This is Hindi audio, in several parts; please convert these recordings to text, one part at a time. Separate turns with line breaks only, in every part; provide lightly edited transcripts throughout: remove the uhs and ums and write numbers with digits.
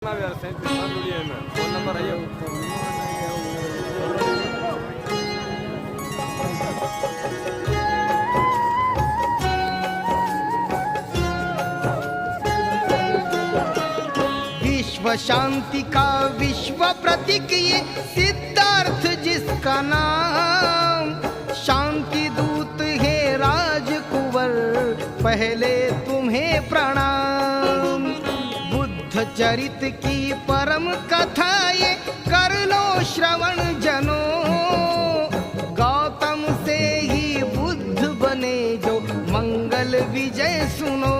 फोन नंबर है
विश्व शांति का विश्व प्रतीक ये सिद्धार्थ जिसका नाम, शांति दूत है राजकुंवर पहले तुम्हें प्रणाम। बुद्ध चरित की परम कथा ये कर लो श्रवण जनो, गौतम से ही बुद्ध बने जो मंगल विजय सुनो।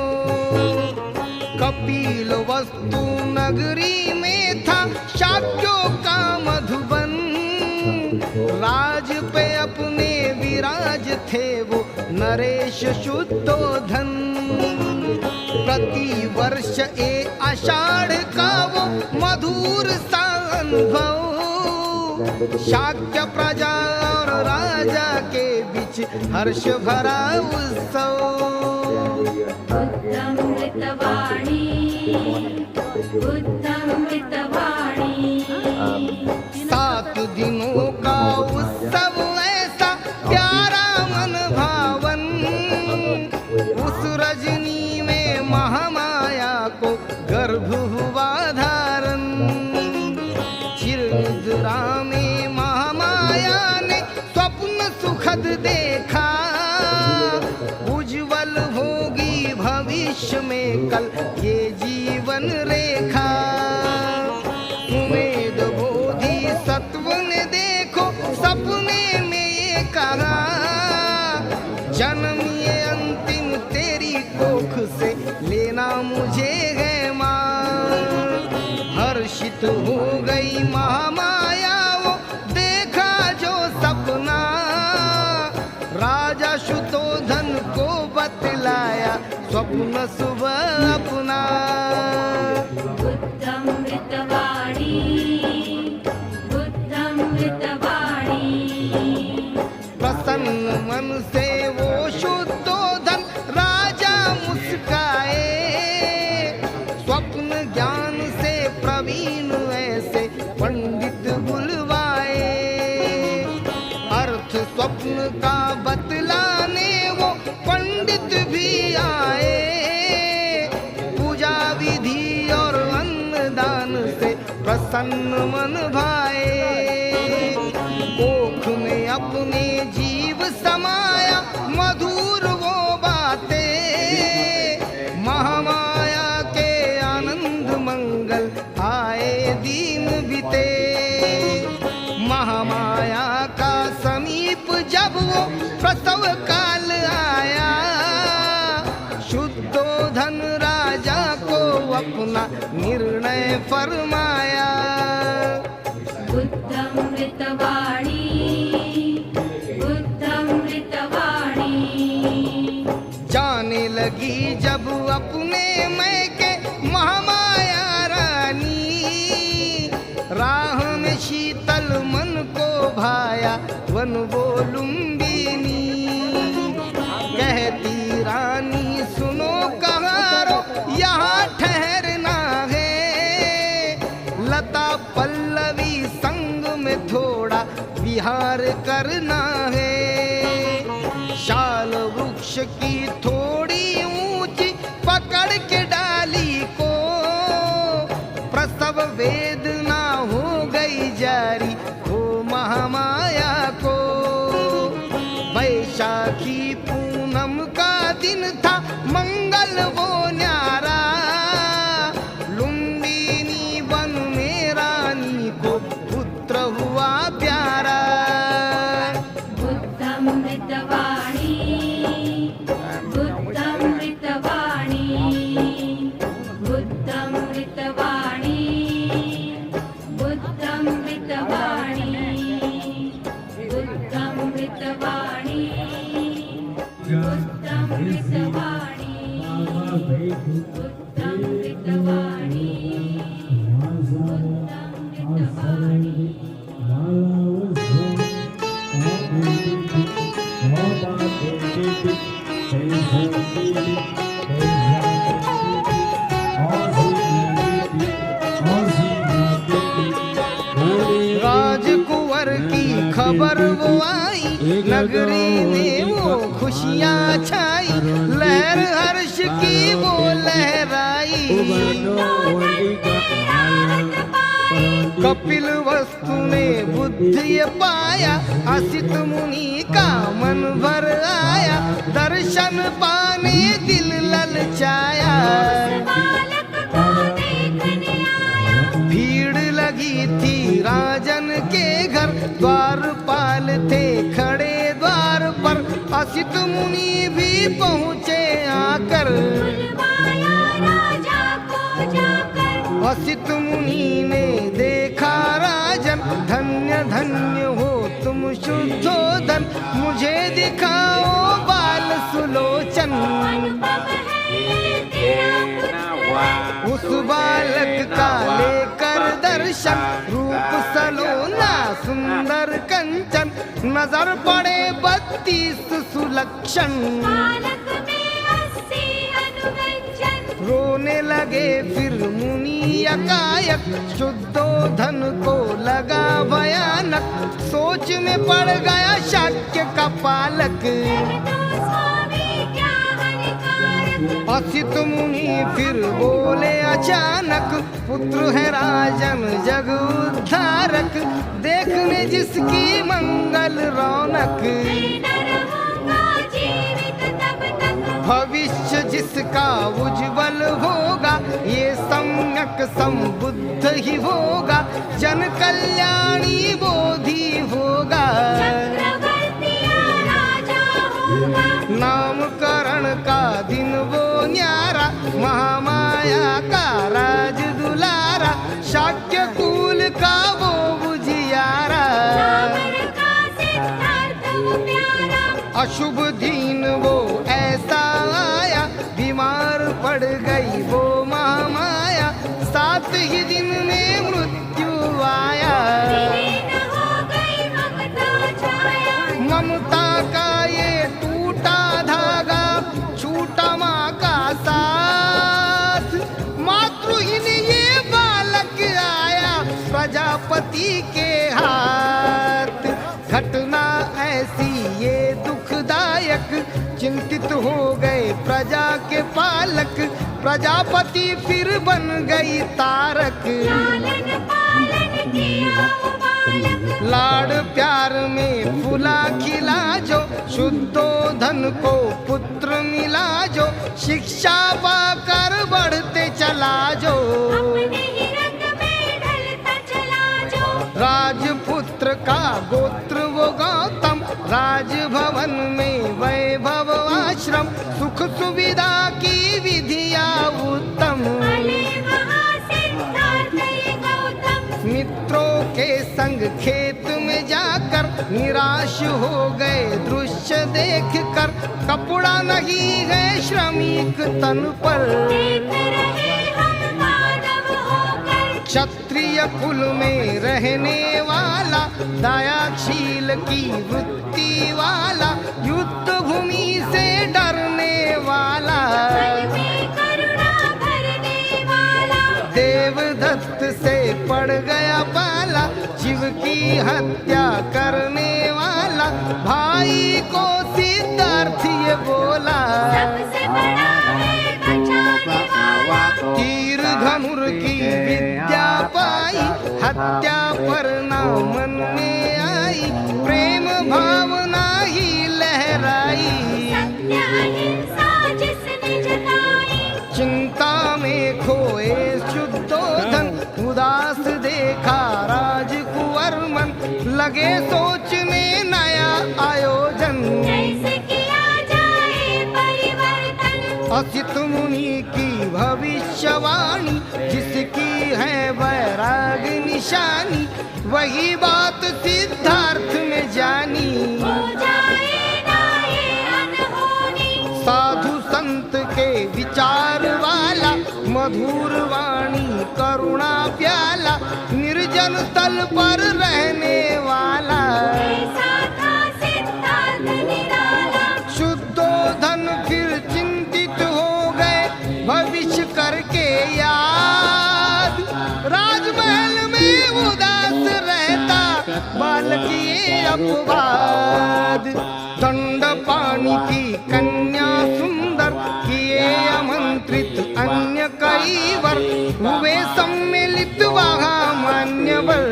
कपिल वस्तु नगरी में था शाक्यों का मधुबन, राज पे अपने विराज थे वो नरेश शुद्धोधन। प्रति वर्ष आषाढ़ का वो मधुर सा अनुभव, शाक्य प्रजा और राजा के बीच हर्ष भरा उत्सव।
बुद्धमृतवाणी बुद्धमृतवाणी,
7 दिनों का उत्सव ऐसा प्यारा मन भावन, उस रजनी में महामाया को गर्भ हुआ धारण। चिरनिद्रा में महामाया ने स्वप्न सुखद देखा, उज्जवल होगी भविष्य में कल ये जीवन रेखा। उमेद बोधि सत्व ने देखो सपने में ये कहा, जन्म ये अंतिम तेरी कोख से लेना मुझे है मां। हर्षित हो गई महामाया वो देखा जो सपना, राजा शुद्धोधन को बतलाया स्वप्न सुबह अपना।
बुद्धमृतवाणी बुद्धमृतवाणी,
प्रसन्न मन से वो शुद्धोधन राजा मुस्काए, स्वप्न ज्ञान से प्रवीण ऐसे पंडित बुलवाए। अर्थ स्वप्न का बतलाने वो पंडित भी आए, पूजा विधि और अन्नदान से प्रसन्न मन भाए। कोख में अपने जीव समाया मधुर वो बातें, महामाया के आनंद मंगल आए दीन बीते। महामाया का समीप जब वो प्रसव काल आया, शुद्धोधन राजा को अपना निर्णय फरमाया।
बुद्धमृतवाणी बुद्धमृतवाणी,
जाने लगी जब अपने मैं के महामाया रानी, राह में शीतल मन को भाया वन वो लुम्बिनी। कहती रानी सुनो कहारो यहाँ ठहरना है, लता पल्लवी संग में थोड़ा विहार करना है। शाल वृक्ष की थोड़ी ऊंची पकड़ के डाली को, प्रसव वेदना हो गई जारी हो महामाया को। वैशाखी पूनम का दिन था मंगल वो न्यारा, लुम्बिनी वन में रानी को पुत्र हुआ प्यारा।
बुद्धमृतवाणी बुद्धमृतवाणी बुद्धमृतवाणी बुद्धमृतवाणी बुद्धमृतवाणी बुद्धमृतवाणी।
खबर वो आई, नगरी में वो खुशियाँ छाई, लहर हर्ष की वो लहराई। कपिल वस्तु ने बुद्धि ये पाया, असित मुनि का मन भर आया, दर्शन पाने दिल ललचाया। भीड़ लगी थी राजन के घर, द्वारपाल थे खड़े द्वार पर, असित मुनि भी पहुँचे आकर। असित मुनि ने देखा राजन, धन्य धन्य हो तुम शुद्धोधन, मुझे दिखाओ बाल सुलोचन। उस बालक का लेकर दर्शन, रूप सलोना सुंदर कंचन, नजर पड़े 32 सुलक्षण। रोने लगे फिर मुनि यकायक, शुद्धोधन को लगा भयानक, सोच में पड़ गया शाक्य का पालक। असित मुनि फिर बोले अचानक, पुत्र है राजन जग उद्धारक, देखने जिसकी मंगल रौनक। भविष्य जिसका उज्जवल होगा, ये सम्यक संबुद्ध ही होगा, जन कल्याणी बोधि होगा। नामकरण का दिन वो न्यारा, महामाया का राज दुलारा, शाक्य कुल का वो बुझियारा। अशुभ दिन वो ऐसा आया, बीमार पड़ गई वो महामाया, 7 ही दिन में मृत्यु आया। ममता का ये टूटा धागा, छूटा माँ का साथ, मातृहीन ये बालक आया प्रजापति के हाथ। घटना ऐसी ये दुखदायक, चिंतित हो गए प्रजा के पालक, प्रजापति फिर बन गई तारक। लाड़ प्यार में फूला खिला जो, शुद्धोधन को पुत्र मिला जो, शिक्षा पाकर बढ़ते चला जो। राजपुत्र का गोत्र वो गौतम, राजभवन में वैभव आश्रम, सुख सुविधा की विधिया उत्तम। मित्रों के संग खेत में जाकर, निराश हो गए दृश्य देख कर, कपड़ा नहीं है श्रमिक तन पर। क्षत्रिय कुल में रहने वाला, दयाशील की वृत्ति वाला, युद्ध भूमि से डरने वाला। देवदत्त से पड़ गया पाला, शिव की हत्या करने वाला, भाई को सिद्धार्थ ये बोला। तीर धनुर की विद्या पाई, हत्या पर ना मन में आई, प्रेम भावना ही लहराई। चिंता में खोए शुद्धोधन, उदास देखा राजकुंवर मन, लगे सोचने नया आयोजन। असित मुनि की भविष्यवाणी, जिसकी है वैराग निशानी, वही बात सिद्धार्थ में जानी। साधु संत के विचार वाला, मधुर वाणी करुणा प्याला, निर्जन स्थल पर रहने वाला। शुद्धोधन फिर चिंतित हो गए, भविष्य करके याद, राजमहल में उदास रहता, बालक ये अपवाद। दंड पानी की कन्या सुंदर किए आमंत्रित अन्य कई वर, हुए सम्मिलित वहाँ मान्यवर।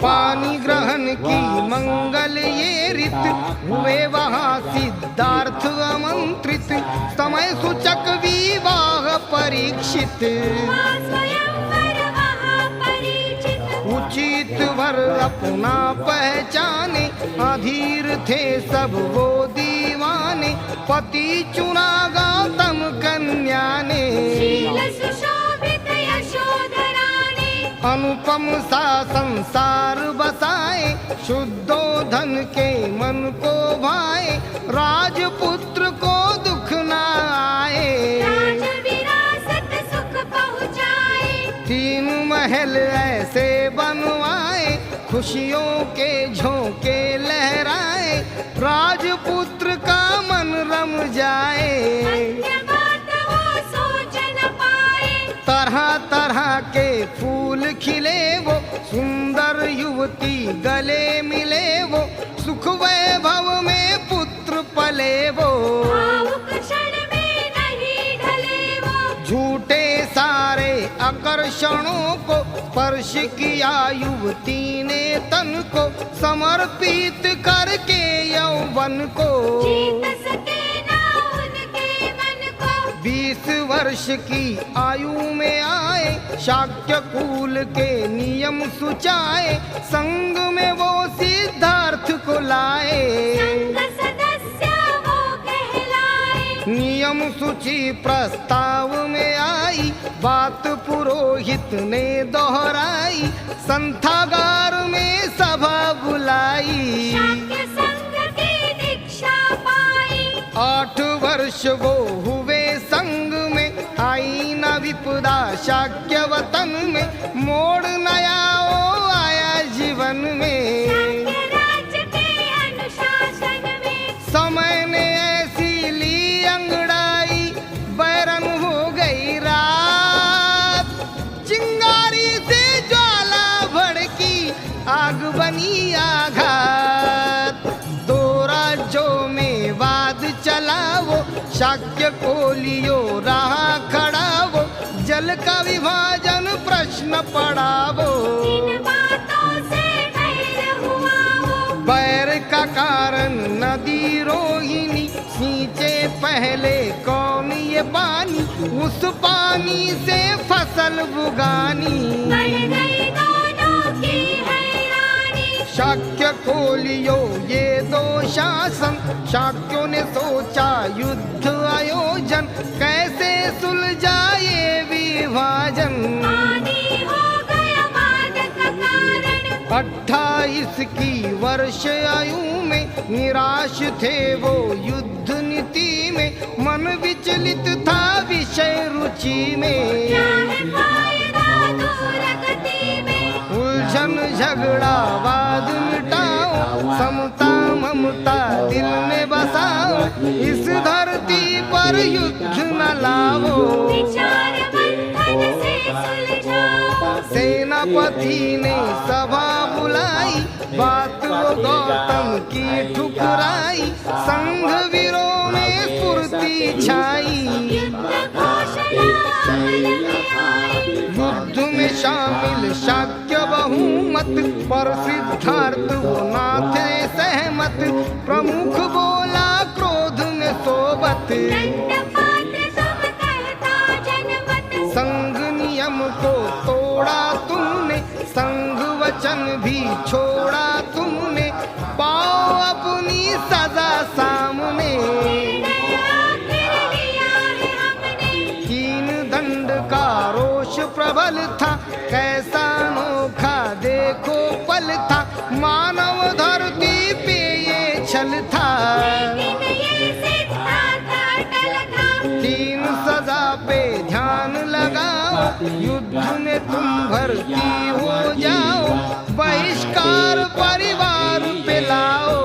पानी ग्रहण की मंगल ये रीत, हुए वहाँ सिद्धार्थ आमंत्रित, समय सूचक विवाह परीक्षित। उचित वर अपना पहचाने, अधीर थे सब वो दीवाने, पति चुना गौतम कन्या ने। अनुपम सा संसार बसाए, शुद्धोधन के मन को भाए, राजपुत्र को दुख न आए। तीन महल ऐसे बनवाए, खुशियों के झोंके लहराए, राजपुत्र का मन रम जाए। तरह तरह के फूल खिले वो, सुंदर युवती गले मिले वो, सुख वैभव में पुत्र पले वो। झूठे सारे आकर्षणों को स्पर्श किया युवती ने तन को, समर्पित करके यौवन को। 20 वर्ष की आयु में आए, शाक्य कुल के नियम सुचाए, संग में वो सिद्धार्थ को लाए। नियम सूची प्रस्ताव में आई, बात पुरोहित ने दोहराई, संथागार में सभा बुलाई। 8 वर्ष वो हुए संग में, आई न विपदा शाक्य वतन में, मोड़ नया वो आया जीवन में। समय ने ऐसी ली अंगड़ाई, बैरन हो गई रात, चिंगारी से ज्वाला भड़की, आग बनी आघात। 2 राज्यों में वाद चला वो, शाक्य को लियो रहा खड़ा वो, जल का विभाजन प्रश्न पड़ा वो। बैर का कारण नदी रोहिणी, सींचे पहले कौन ये पानी, उस पानी से फसल बुगानी। शाक्य को लियो ये 2 शासन, शाक्यों ने सोचा युद्ध आयोजन, कैसे सुलझाए विभाजन। 28 की वर्ष आयु में, निराश थे वो युद्ध नीति में, मन विचलित था विषय रुचि में। उलझन झगड़ा वाद मिटाओ, समता ममता दिल में बसाओ, इस धरती पर युद्ध न लाओ। सेनापति ने सभा बुलाई, बात वो गौतम की ठुकराई, संघ वीरों में स्फूर्ति छाई। युद्ध में शामिल शाक्य बहुमत, पर सिद्धार्थ वो ना थे सहमत, प्रमुख बोला क्रोध में सोबत। संघ नियम को तोड़ा तुमने, संघ वचन भी छोड़ा तुमने, पाओ अपनी सजा सामने। 3 दंड का रोष प्रबल था, कैसा अनोखा देखो पल था, मानव धरती पे ये छल था। 3 सजा पे ध्यान लगाओ, युद्ध में तुम भर्ती हो जाओ, बहिष्कार परिवार पे लाओ।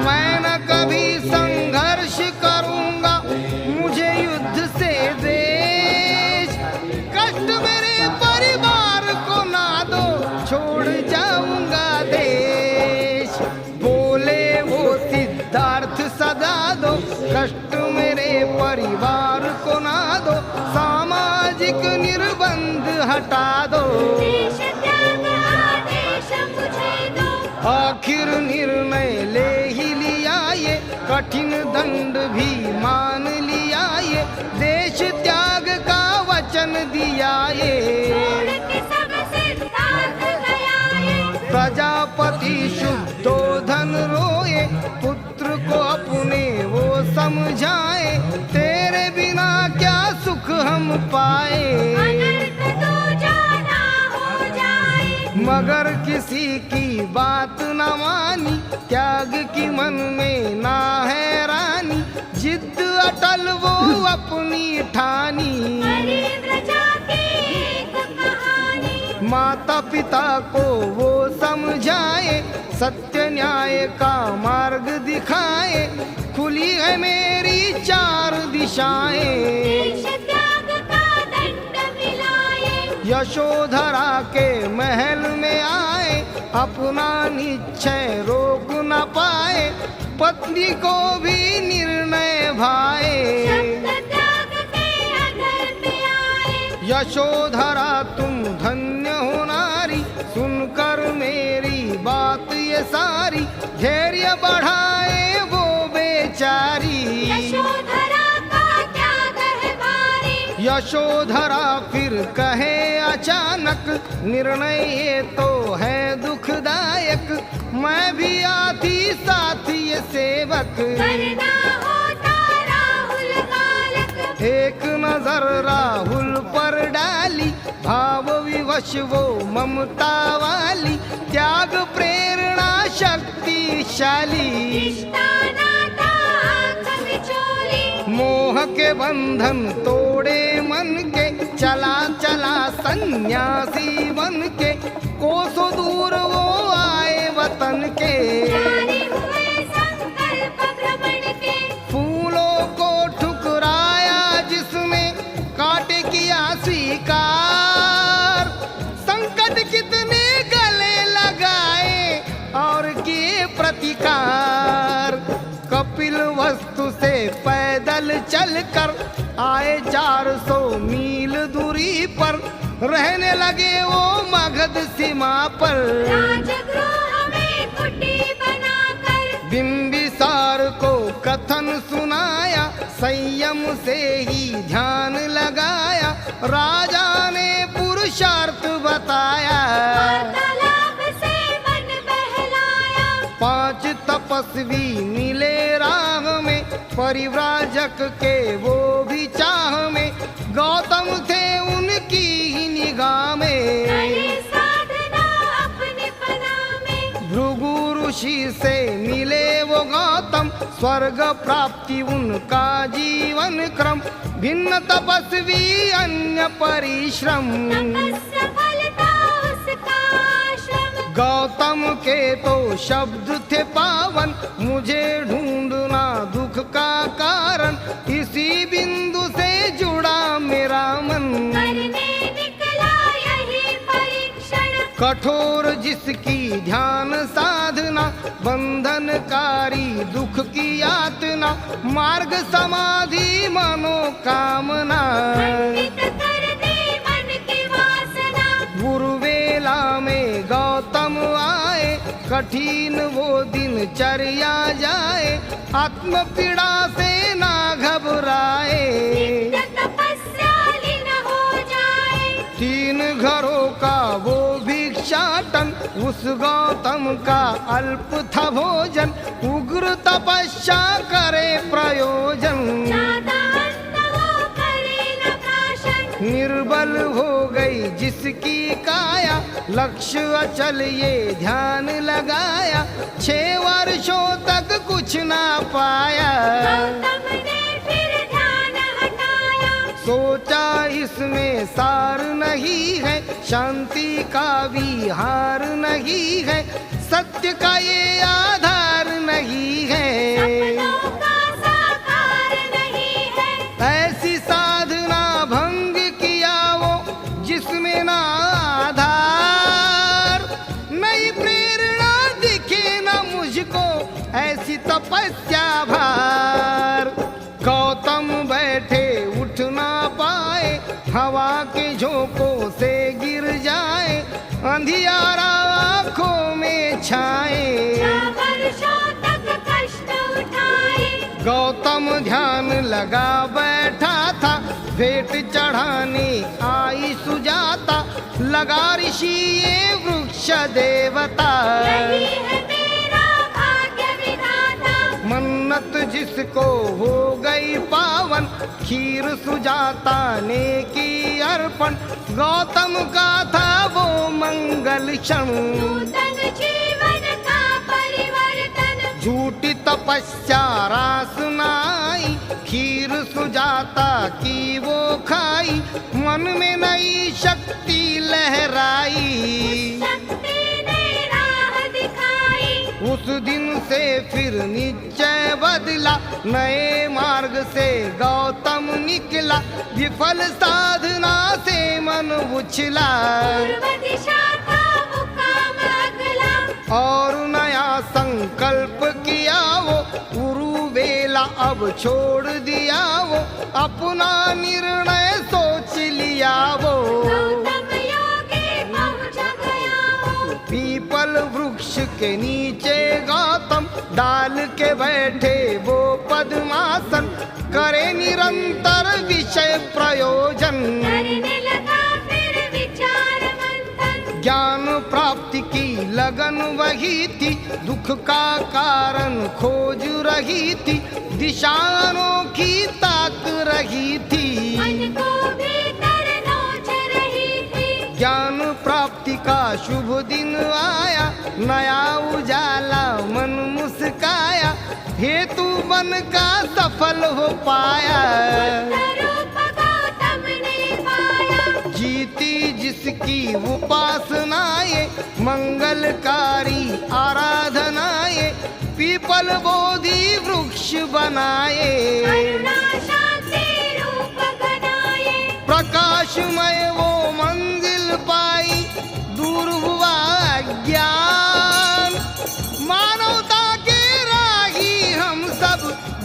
मैं न कभी संघर्ष करूंगा, मुझे युद्ध से द्वेष, कष्ट में परिवार को ना दो, सामाजिक निर्बंध हटा दो।
देश त्याग आदेश मुझे दो,
आखिर निर्णय ले ही लिया ये, कठिन दंड भी मान लिया ये, देश त्याग का वचन दिया ये।
छोड़ के सब सिद्धांत गया ये,
प्रजापति शुद्धोधन रोए, पुत्र को अपने वो समझाए, तेरे बिना क्या सुख हम पाए।
अनर्थ तो ज्यादा हो जाए,
मगर किसी की बात न मानी, त्याग की मन में ना हैरानी, जिद अटल वो अपनी ठानी।
हरि प्रजा की एक कहानी,
माता पिता को वो समझाए, सत्य न्याय का मार्ग दिखाए, खुली है मेरी चार दिशाएं।
देश त्याग का दंड मिलाए,
यशोधरा के महल में आए, अपना निश्चय रोक न पाए, पत्नी को भी निर्णय भाए।
शब्द त्याग के अधर पे आए,
यशोधरा तुम धन्य हो नारी, सुनकर मेरी बात ये सारी, धैर्य बढ़ाए वो बेचारी।
यशोधरा का त्याग है भारी,
यशोधरा फिर कहे अचानक, निर्णय ये तो है दुखदायक, मैं भी आती साथी ये सेवक।
करना होता राहुल बालक,
एक नजर राहुल पर डाली, भाव विवश वो ममता वाली, त्याग प्रेरणा शक्तिशाली।
रिश्ता नाता आँख बिचोली,
मोह के बंधन तोड़े मन के, चला चला सन्यासी बन के, कोसों दूर वो आए वतन के।
जारी हुए संकल्प भ्रमण के,
फूलों को ठुकराया जिसने, काटे किया स्वीकार, संकट कितने गले लगाए और किए प्रतिकार। कपिल वस्तु से पैदल चलकर आए 400 मील दूरी पर, रहने लगे वो मगध सीमा पर।
राजगृह में कुटी बनाकर,
बिंबिसार को कथन सुनाया, संयम से ही ध्यान लगाया, राजा ने पुरुषार्थ बताया।
वार्तालाप से मन बहलाया,
5 तपस्वी मिले राह में, परिव्राजक के वो भी चाह में, गौतम थे उनकी ही निगाह में।
करे साधना अपने पना में,
भृगु ऋषि से मिले वो गौतम, स्वर्ग प्राप्ति उनका जीवन क्रम, भिन्न तपस्वी अन्य परिश्रम।
तपस्या फलता उसका आश्रम,
गौतम के तो शब्द थे पावन, मुझे ढूंढना दुख का कारण, इसी बिंदु से जुड़ा मेरा मन।
करने निकला यही परीक्षण,
कठोर जिसकी ध्यान साधना, बंधनकारी दुख की यातना, मार्ग समाधि मनोकामना।
खंडित कर दे मन की वासना,
गुरुवेला में गौतम आए, कठिन वो दिनचर्या जाए, आत्म पीड़ा से ना घबराए।
नित्य तपस्या लीन हो जाए,
3 घरों का वो भिक्षाटन, उस गौतम का अल्प था भोजन, उग्र तपस्या करे प्रयोजन।
ज्यादा अन्न वो करे न प्राशन,
निर्बल हो गई जिसकी काया, लक्ष्य अचल ये ध्यान लगाया, 6 वर्षों तक कुछ ना पाया।
गौतम ने फिर ध्यान हटाया,
सोचा इसमें सार नहीं है, शांति का विहार नहीं है, सत्य का ये आधार नहीं है।
सपनों का साकार नहीं है,
ऐसी साधना भंग किया वो जिसमें ना आधार, नई प्रेरणा दिखे ना मुझको, ऐसी तपस्या भार। गौतम हवा के झोंकों से गिर जाए, अंधियारा आँखों में छाए।
6 वर्षों तक कष्ट उठाए,
गौतम ध्यान लगा बैठा था, भेंट चढ़ाने आई सुजाता, लगा ऋषि ये वृक्ष देवता।
यही है मेरा भाग्य विधाता,
मन्नत जिसको हो गई पावन, खीर सुजाता ने की अर्पण। गौतम का था वो मंगल क्षण,
नूतन जीवन का परिवर्तन।
झूठी तपस्या रास नाई, खीर सुजाता की वो खाई, मन में नई शक्ति लहराई।
शक्ति ने राह दिखाई,
उस दिन से फिर निश्चय बदला, नए मार्ग से गौतम निकला, विफल साधना से मन उछला,
पूर्व दिशा था मुकाम अगला।
और नया संकल्प किया वो, उरुवेला अब छोड़ दिया वो, अपना निर्णय सोच लिया वो।
गौतम योगी पहुँच गया वो,
पीपल वृक्ष के नीचे गौतम, डाल के बैठे वो पद्मासन, करे निरंतर विषय प्रयोजन।
करने लगा फिर विचार मंथन,
ज्ञान प्राप्ति की लगन वही थी, दुख का कारण खोज रही थी, दिशा अनोखी ताक रही थी।
मन को भीतर नोच रही थी।
ज्ञान प्राप्ति का शुभ दिन आया, नया उजाला मन मुस्काया, हेतु बन का सफल हो पाया।
रूप गौतम ने पाया,
जीती जिसकी उपासनाए, मंगलकारी आराधनाए, पीपल बोधि वृक्ष बनाए।
करुणा शांति रूप बनाए,
प्रकाशमय वो मंजिल पाई, दूर हुआ अज्ञान, मानवता के राही हम सब,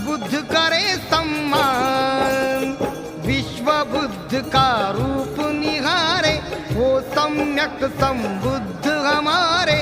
बुद्ध करे सम्मान। विश्व बुद्ध का रूप निहारे, वो सम्यक संबुद्ध हमारे,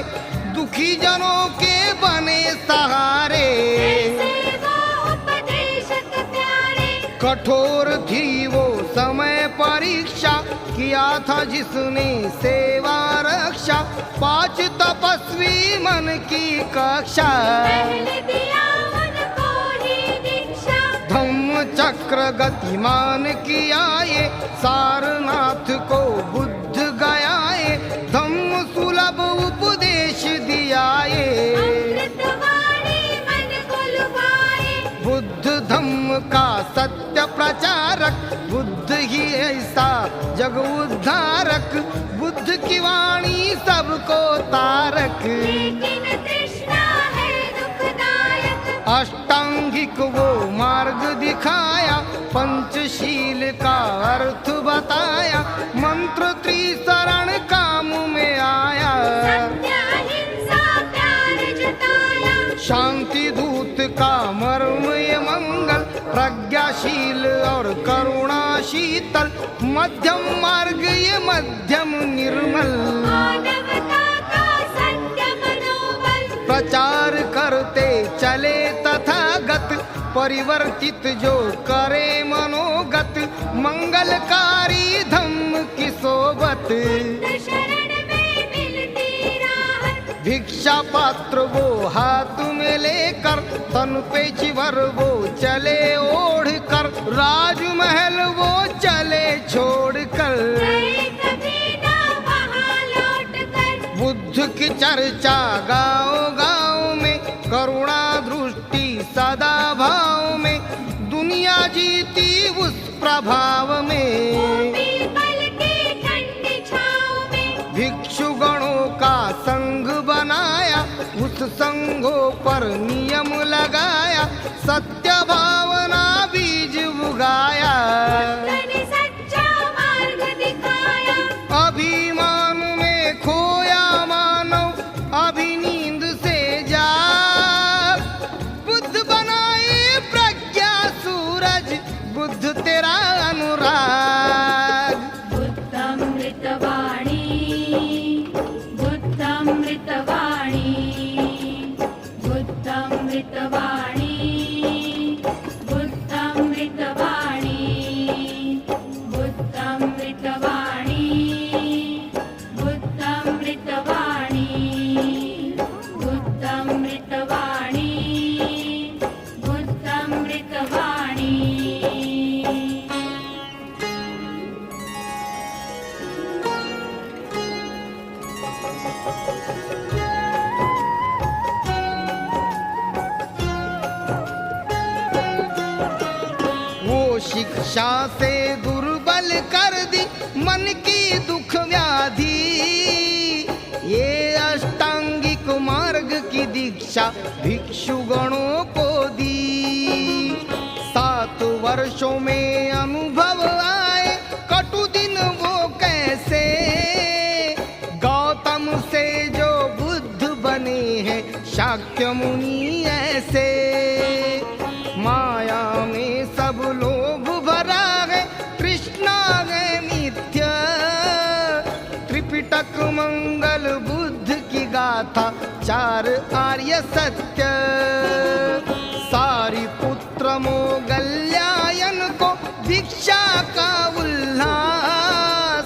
दुखी जनों के बने सहारे।
ऐसे वो उपदेशक प्यारे,
कठोर थी वो समय परीक्षा, किया था जिसने सेवा रक्षा, 5 तपस्वी मन की कक्षा।
पहले दिया उनको ही दीक्षा,
धम्म चक्र गतिमान किया ये, सारनाथ को बुद्ध गया ये, धम्म सुलभ उपदेश दिया ये।
अमृतवाणी मन को लुभाए,
बुद्ध धम्म का सत्य प्रचारक, बुद्ध ही ऐसा जग उद्धारक, बुद्ध की वाणी सबको तारक।
लेकिन तृष्णा है दुखदायक,
अष्टांगिक वो मार्ग दिखाया, पंचशील का अर्थ बताया, मंत्र त्रिशरण काम में आया।
सत्य अहिंसा प्यार जताया,
शांति दूत का मर्म ये मंगल, प्रज्ञाशील और करुणा शीतल, मध्यम मार्ग ये मध्यम निर्मल।
मानवता का सत्य मनोबल,
प्रचार करते चले तथागत, परिवर्तित जो करे मनोगत, मंगलकारी धम्म की सोबत।
शरण में मिलती राहत,
भिक्षा पात्र वो हाथ में लेकर, तन पे चिवर वो चले ओढ़ कर, राजमहल वो चले छोड़ कर।
गए कभी ना वहाँ लौट कर,
बुद्ध की चर्चा गाँव गाँव में, करुणा दृष्टि सदा भाव में, दुनिया जीती उस प्रभाव में।
पीपल की ठंडी छाँव में,
भिक्षुगणों का संग बनाया, उस संघों पर नियम लगाया, सत्य भावना बीज उगाया।
तनि सच्चा मार्ग दिखाया,
अभिमान में खोया मानव, अभी नींद से जाग, बुद्ध बनाए प्रज्ञा सूरज, बुद्ध तेरा अनुराग। शाह से दुर्बल कर दी मन की दुख व्याधि। ये अष्टांगिक मार्ग की दीक्षा भिक्षु गणों को दी। 7 वर्षों में अनुभव आए कटु दिन वो कैसे, गौतम से जो बुद्ध बने हैं शाक्य मुनि ऐसे। माया में सब लोभ भरा है, तृष्णा है मिथ्या। त्रिपिटक मंगल बुद्ध की गाथा, 4 आर्य सत्य। सारी पुत्र मोगल्यायन को दीक्षा का उल्लास।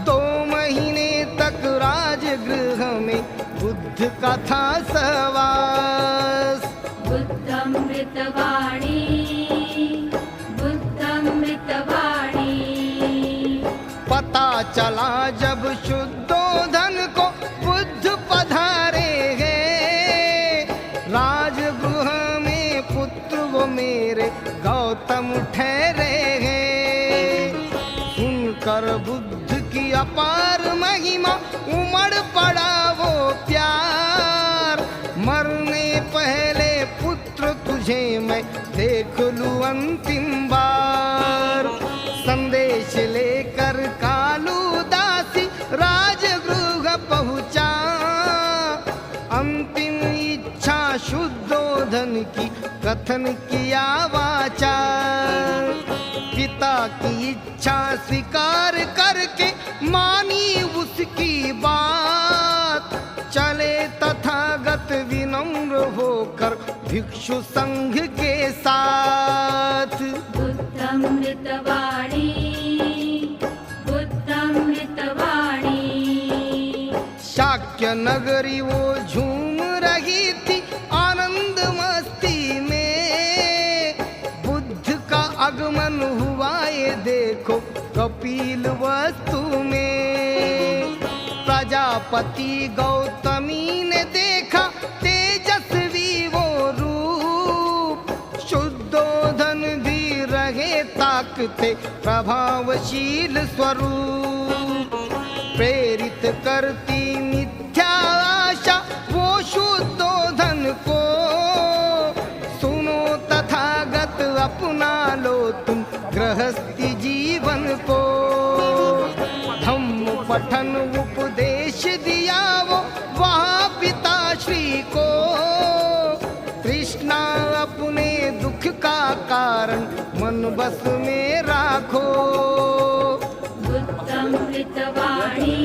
2 महीने तक राजगृह में बुद्ध का था सहवास।
बुद्धमृतवाणी बुद्धमृतवाणी।
पता चला जब शुद्धोधन को बुद्ध पधारे हैं, राजगृह में पुत्र वो मेरे गौतम ठहरे हैं। सुनकर बुद्ध की अपार महिमा उमड़ पड़ा वो प्यार। मरने पहले पुत्र तुझे मैं देख लूं अंतिम बार। संदेश लेकर कालूदासी राजगृह पहुंचा। अंतिम इच्छा शुद्धोधन की कथन किया वाचा। पिता की इच्छा स्वीकार करके मानी उसकी बात। चले तथागत विनम्र होकर भिक्षु संघ के साथ।
बुद्धमृतवाणी बुद्धमृतवाणी।
शाक्य नगरी वो झूम रही थी आनंद मस्ती में। बुद्ध का आगमन हुआ ये देखो कपिल वस्तु में। प्रजापति गौतमी ने देखा तेजस्वी वो रूप। शुद्धोधन भी रहे ताकते प्रभावशील स्वरूप। प्रेरित करती मिथ्या आशा वो शुद्धोधन को। सुनो तथागत अपना लो तुम गृहस्थी जीवन को। धम्म पठन उपदेश दिया वो वहाँ पिताश्री को। तृष्णा अपने दुख का कारण मन बस में राखो।
बुद्धमृतवाणी